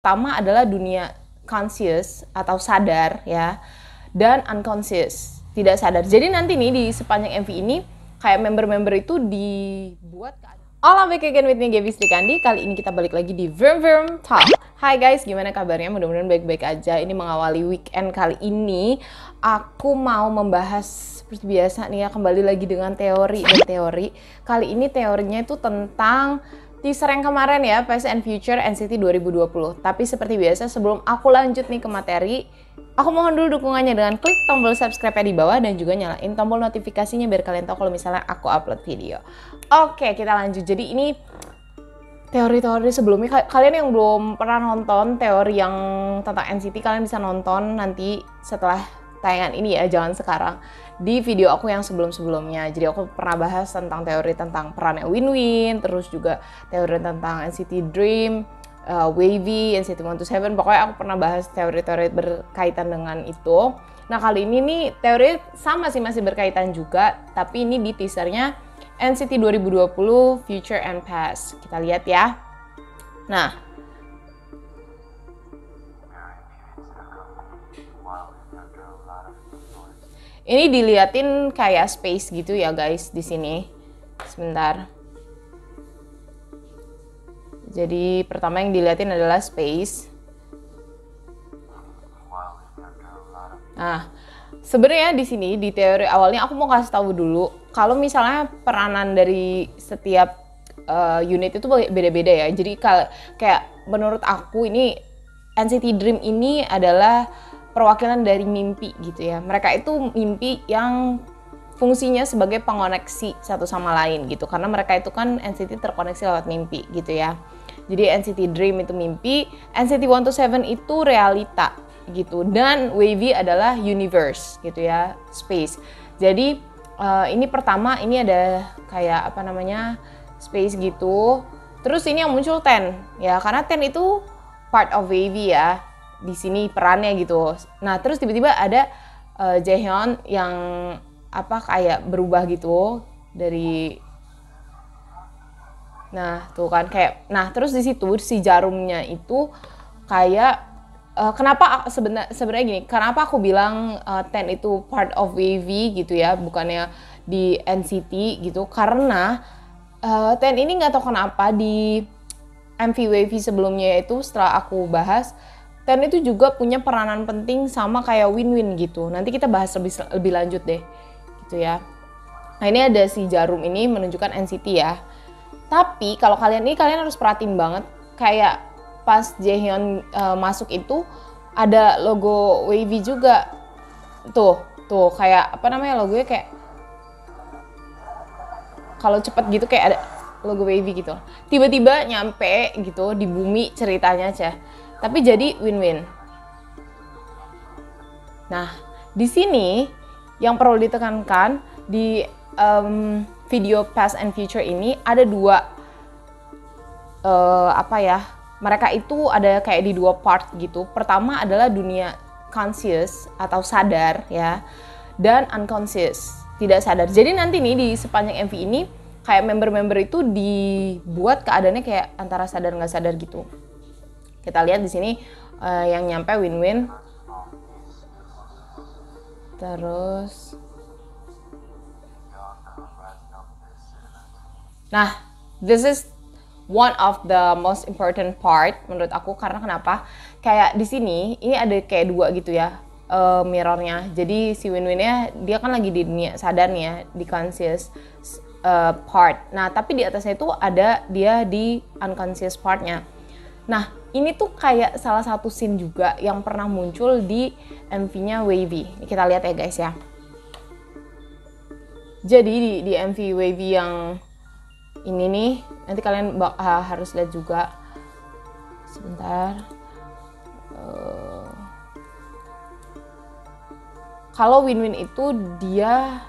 pertama adalah dunia conscious atau sadar ya, dan unconscious, tidak sadar. Jadi nanti nih di sepanjang MV ini kayak member-member itu dibuat Hola, back again with me, Gaby Sri Kandi. Kali ini kita balik lagi di Vroom Vroom Talk. Hai guys, gimana kabarnya? Mudah-mudahan baik-baik aja. Ini mengawali weekend kali ini. Aku mau membahas seperti biasa nih ya, kembali lagi dengan teori dan teori. Kali ini teorinya itu tentang teaser yang kemarin ya, Past and Future NCT 2020. Tapi seperti biasa, sebelum aku lanjut nih ke materi, aku mohon dulu dukungannya dengan klik tombol subscribe di bawah dan juga nyalain tombol notifikasinya biar kalian tahu kalau misalnya aku upload video. Oke, kita lanjut. Jadi ini teori-teori sebelumnya. Kalian yang belum pernah nonton teori yang tentang NCT, kalian bisa nonton nanti setelah tayangan ini ya, jangan sekarang. Di video aku yang sebelum-sebelumnya. Jadi aku pernah bahas tentang teori tentang perannya Win-Win, terus juga teori tentang NCT Dream, Wavy, NCT 127. Pokoknya aku pernah bahas teori-teori berkaitan dengan itu. Nah kali ini nih teori sama sih, masih berkaitan juga, tapi ini di teasernya NCT 2020 Future and Past. Kita lihat ya. Nah, ini diliatin kayak space gitu ya guys di sini. Sebentar. Jadi pertama yang diliatin adalah space. Nah, sebenarnya di sini di teori awalnya aku mau kasih tahu dulu kalau misalnya peranan dari setiap unit itu beda-beda ya. Jadi kayak menurut aku ini NCT Dream ini adalah perwakilan dari mimpi gitu ya. Mereka itu mimpi yang fungsinya sebagai pengoneksi satu sama lain gitu. Karena mereka itu kan NCT terkoneksi lewat mimpi gitu ya. Jadi NCT Dream itu mimpi, NCT 127 itu realita gitu, dan Wavy adalah universe gitu ya, space. Jadi ini pertama ini ada kayak apa namanya space gitu. Terus ini yang muncul Ten ya, karena Ten itu part of Wavy ya di sini perannya gitu. Nah terus tiba-tiba ada Jaehyun yang apa kayak berubah gitu dari, nah tuh kan kayak, nah terus di situ si jarumnya itu kayak kenapa sebenarnya gini, kenapa aku bilang Ten itu part of Wavy gitu ya, bukannya di NCT gitu, karena Ten ini nggak tahu kenapa di MV Wavy sebelumnya itu setelah aku bahas, Ten itu juga punya peranan penting sama kayak Win-Win gitu. Nanti kita bahas lebih lanjut deh gitu ya. Nah ini ada si jarum ini menunjukkan NCT ya. Tapi kalau kalian harus perhatiin banget, kayak pas Jaehyun masuk itu ada logo Wavy juga. Tuh kayak apa namanya logonya, kayak kalau cepet gitu kayak ada logo Wavy gitu. Tiba-tiba nyampe gitu di bumi ceritanya aja. Tapi jadi Win-Win. Nah, di sini yang perlu ditekankan di video Past and Future ini ada dua apa ya? Mereka itu ada kayak di dua part gitu. Pertama adalah dunia conscious atau sadar ya, dan unconscious, tidak sadar. Jadi nanti nih di sepanjang MV ini kayak member-member itu dibuat keadaannya kayak antara sadar nggak sadar gitu. Kita lihat di sini yang nyampe Win-Win. Terus nah, this is one of the most important part menurut aku, karena kenapa? Kayak di sini ini ada kayak dua gitu ya mirrornya. Jadi si Win-Winnya dia kan lagi di dunia sadar nih ya, di conscious part. Nah tapi di atasnya itu ada dia di unconscious partnya. Nah ini tuh kayak salah satu scene juga yang pernah muncul di MV-nya Wavy. Ini kita lihat ya guys ya. Jadi di MV Wavy yang ini nih, nanti kalian harus lihat juga. Sebentar. Kalau Win-Win itu dia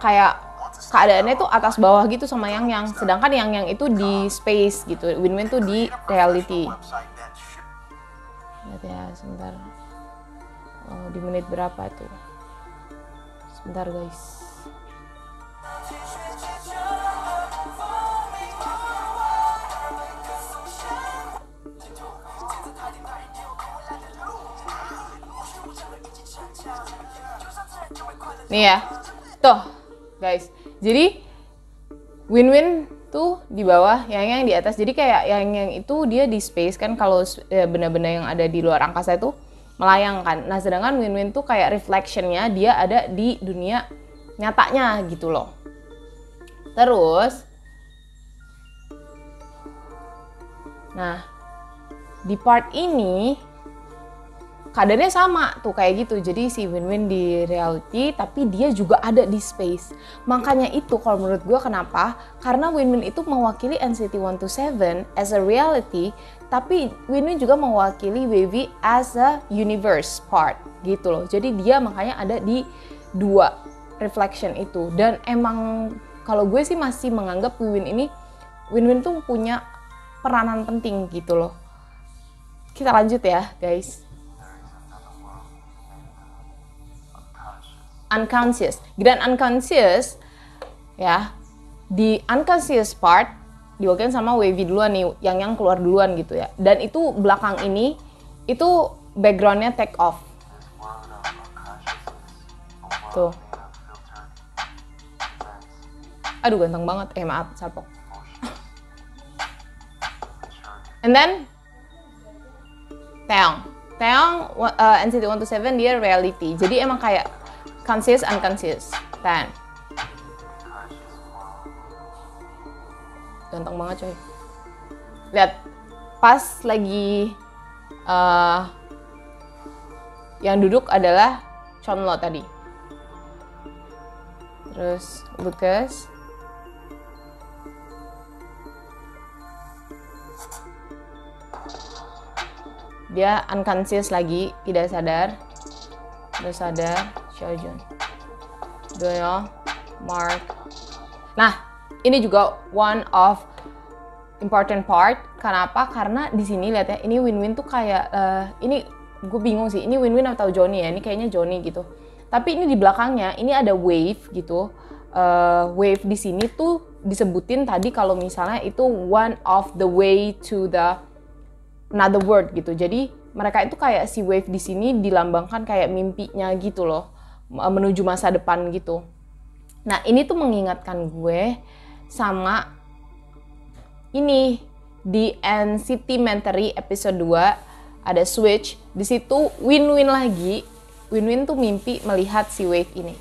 kayak keadaannya tuh atas bawah gitu sama Yang, sedangkan Yang itu di space gitu. Win-Win tuh di reality. Lihat ya, sebentar. Di menit berapa tuh? Sebentar guys. Nih ya, tuh guys. Jadi Win-Win tuh di bawah, yang di atas. Jadi kayak yang itu dia di space kan, kalau benda-benda yang ada di luar angkasa itu melayang kan. Nah sedangkan Win-Win tuh kayak reflectionnya dia ada di dunia nyatanya gitu loh. Terus, nah di part ini keadaannya sama tuh kayak gitu. Jadi si Win-Win di reality tapi dia juga ada di space. Makanya itu kalau menurut gue kenapa? Karena Win-Win itu mewakili NCT 127 as a reality, tapi Win-Win juga mewakili WayV as a universe part gitu loh. Jadi dia makanya ada di dua reflection itu. Dan emang kalau gue sih masih menganggap Win-Win tuh punya peranan penting gitu loh. Kita lanjut ya guys. Unconscious. Grand unconscious ya, di unconscious part diwakilkan sama WayV duluan nih, yang keluar duluan gitu ya. Dan itu belakang ini itu backgroundnya take off. Tuh. Aduh ganteng banget. Maaf, salpok. And then Taeyong NCT 127 dia reality. Jadi emang kayak conscious, unconscious. Ganteng banget coy. Lihat, pas lagi yang duduk adalah Chonlo tadi. Terus Lucas. Dia unconscious lagi, tidak sadar. Udah sadar, Xiaojun, Doyoung, Mark. Nah, ini juga one of important part. Kenapa? Karena di sini lihat ya, ini Win-Win tuh kayak ini gue bingung sih. Ini Win-Win atau Johnny ya? Ini kayaknya Johnny gitu. Tapi ini di belakangnya ini ada wave gitu. Wave di sini tuh disebutin tadi kalau misalnya itu one of the way to the another world gitu. Jadi mereka itu kayak si wave di sini dilambangkan kayak mimpinya gitu loh, menuju masa depan gitu. Nah ini tuh mengingatkan gue sama ini di NCT Mentary episode 2 ada Switch. Di situ Win-Win lagi. Win-Win tuh mimpi melihat si wave ini.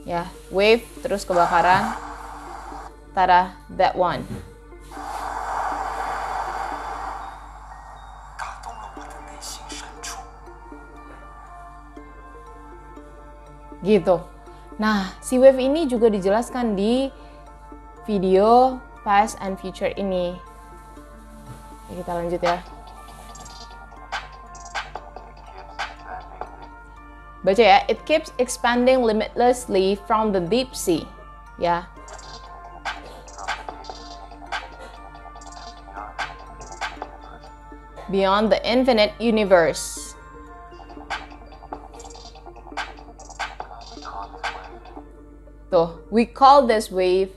Ya, wave terus kebakaran. Tada, that one. Gitu. Nah, si wave ini juga dijelaskan di video past and future ini. Kita lanjut ya. Baca ya, it keeps expanding limitlessly from the deep sea. Ya. Beyond the infinite universe. Tuh, we call this wave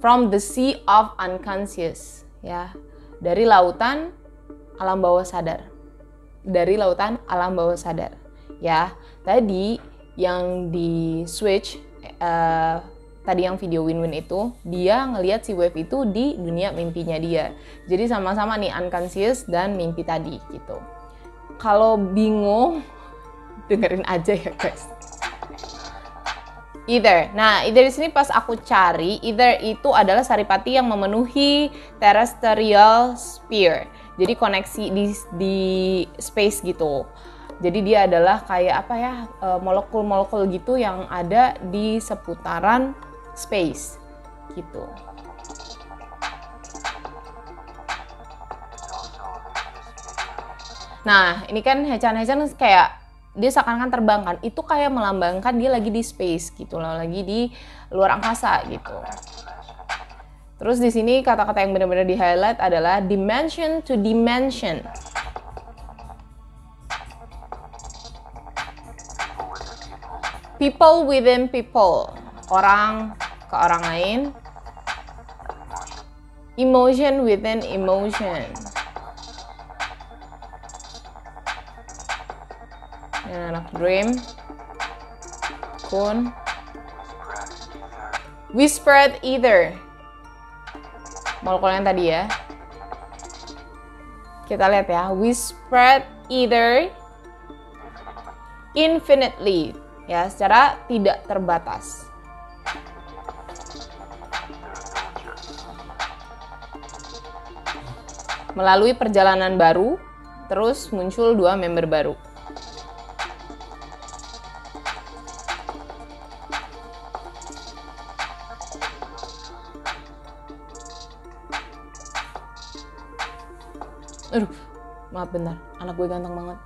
from the sea of unconscious. Ya. Dari lautan alam bawah sadar. Dari lautan alam bawah sadar. Ya, tadi yang di Switch, tadi yang video Win-Win itu, dia ngelihat si wave itu di dunia mimpinya dia. Jadi sama-sama nih unconscious dan mimpi tadi gitu. Kalau bingung, dengerin aja ya guys. Either. Nah, either di sini pas aku cari, either itu adalah saripati yang memenuhi terrestrial sphere. Jadi koneksi di space gitu. Jadi dia adalah kayak apa ya, molekul-molekul gitu yang ada di seputaran space gitu. Nah, ini kan Haechan kayak dia seakan-akan terbang kan, itu kayak melambangkan dia lagi di space gitu loh, lagi di luar angkasa gitu. Terus di sini kata-kata yang benar-benar di highlight adalah dimension to dimension. People within people, orang ke orang lain, Emotion within emotion. Dan anak dream. Kun. Whispered either. Molekul yang tadi ya. Kita lihat ya. Whispered either infinitely. Ya, secara tidak terbatas. Melalui perjalanan baru, terus muncul 2 member baru. Aduh, maaf bentar, anak gue ganteng banget.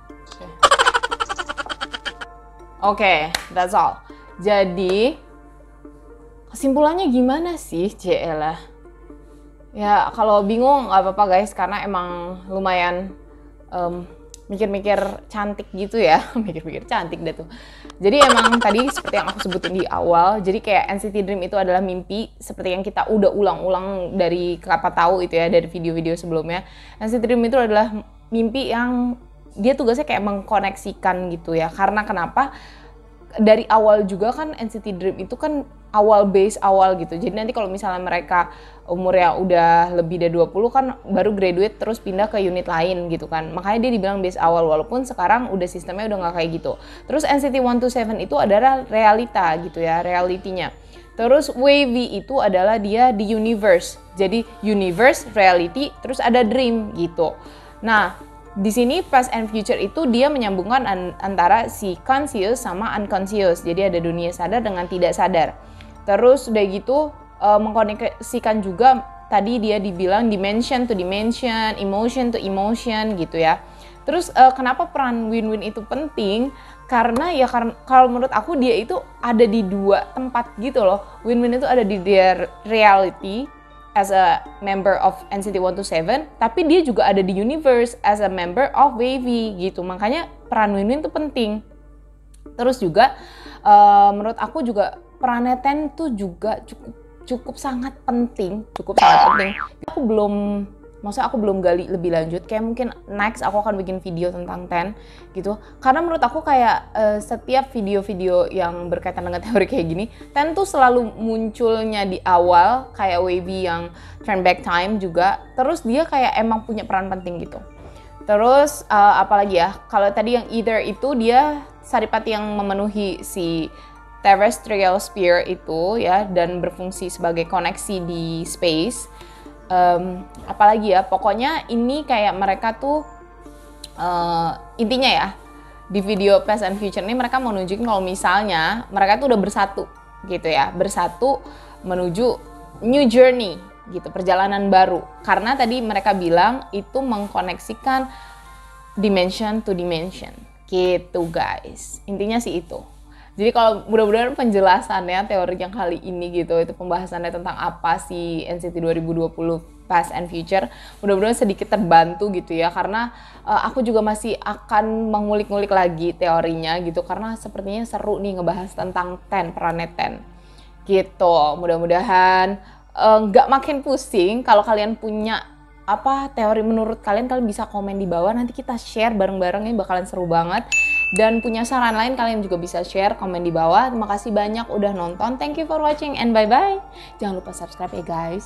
Oke, that's all. Jadi, kesimpulannya gimana sih, Cielah? Ya, kalau bingung nggak apa-apa guys, karena emang lumayan mikir-mikir cantik gitu ya. Mikir-mikir cantik deh tuh. Jadi emang tadi seperti yang aku sebutin di awal, jadi kayak NCT Dream itu adalah mimpi, seperti yang kita udah ulang-ulang dari Kelapa Tahu itu ya, dari video-video sebelumnya. NCT Dream itu adalah mimpi yang dia tugasnya kayak mengkoneksikan gitu ya. Karena kenapa? Dari awal juga kan NCT Dream itu kan base awal gitu. Jadi nanti kalau misalnya mereka umurnya udah lebih dari 20 kan baru graduate terus pindah ke unit lain gitu kan. Makanya dia dibilang base awal, walaupun sekarang udah sistemnya udah nggak kayak gitu. Terus NCT 127 itu adalah realita gitu ya, realitinya. Terus Wavy itu adalah dia di universe. Jadi universe, reality, terus ada dream gitu. Nah, di sini past and future itu dia menyambungkan antara si conscious sama unconscious. Jadi ada dunia sadar dengan tidak sadar. Terus udah gitu mengkoneksikan juga tadi dia dibilang dimension to dimension, emotion to emotion gitu ya. Terus kenapa peran Win-Win itu penting? Karena ya kalau menurut aku dia itu ada di 2 tempat gitu loh. Win-Win itu ada di their reality as a member of NCT 127, tapi dia juga ada di universe as a member of Wavy gitu. Makanya peran Win-Win itu penting. Terus juga menurut aku juga perannya Ten tuh juga cukup sangat penting, Aku belum gali lebih lanjut, kayak mungkin next aku akan bikin video tentang Ten gitu. Karena menurut aku kayak setiap video-video yang berkaitan dengan teori kayak gini, Ten tuh selalu munculnya di awal, kayak Wavy yang Turn Back Time juga. Terus dia kayak emang punya peran penting gitu. Terus apalagi ya, kalau tadi yang Either itu dia Saripati yang memenuhi si terrestrial sphere itu ya, dan berfungsi sebagai koneksi di space. Apalagi ya, pokoknya ini kayak mereka tuh intinya ya, di video Past and Future ini mereka mau nunjukin kalau misalnya mereka tuh udah bersatu gitu ya, bersatu menuju new journey gitu, perjalanan baru. Karena tadi mereka bilang itu mengkoneksikan dimension to dimension gitu guys, intinya sih itu. Jadi kalau mudah-mudahan penjelasannya teori yang kali ini gitu, itu pembahasannya tentang apa sih NCT 2020 Past and Future, mudah-mudahan sedikit terbantu gitu ya, karena aku juga masih akan mengulik-ngulik lagi teorinya gitu, karena sepertinya seru nih ngebahas tentang Ten, perannya Ten gitu. Mudah-mudahan nggak makin pusing. Kalau kalian punya apa teori menurut kalian bisa komen di bawah, nanti kita share bareng-bareng, ini bakalan seru banget. Dan punya saran lain kalian juga bisa share, komen di bawah. Terima kasih banyak udah nonton. Thank you for watching and bye-bye. Jangan lupa subscribe ya guys.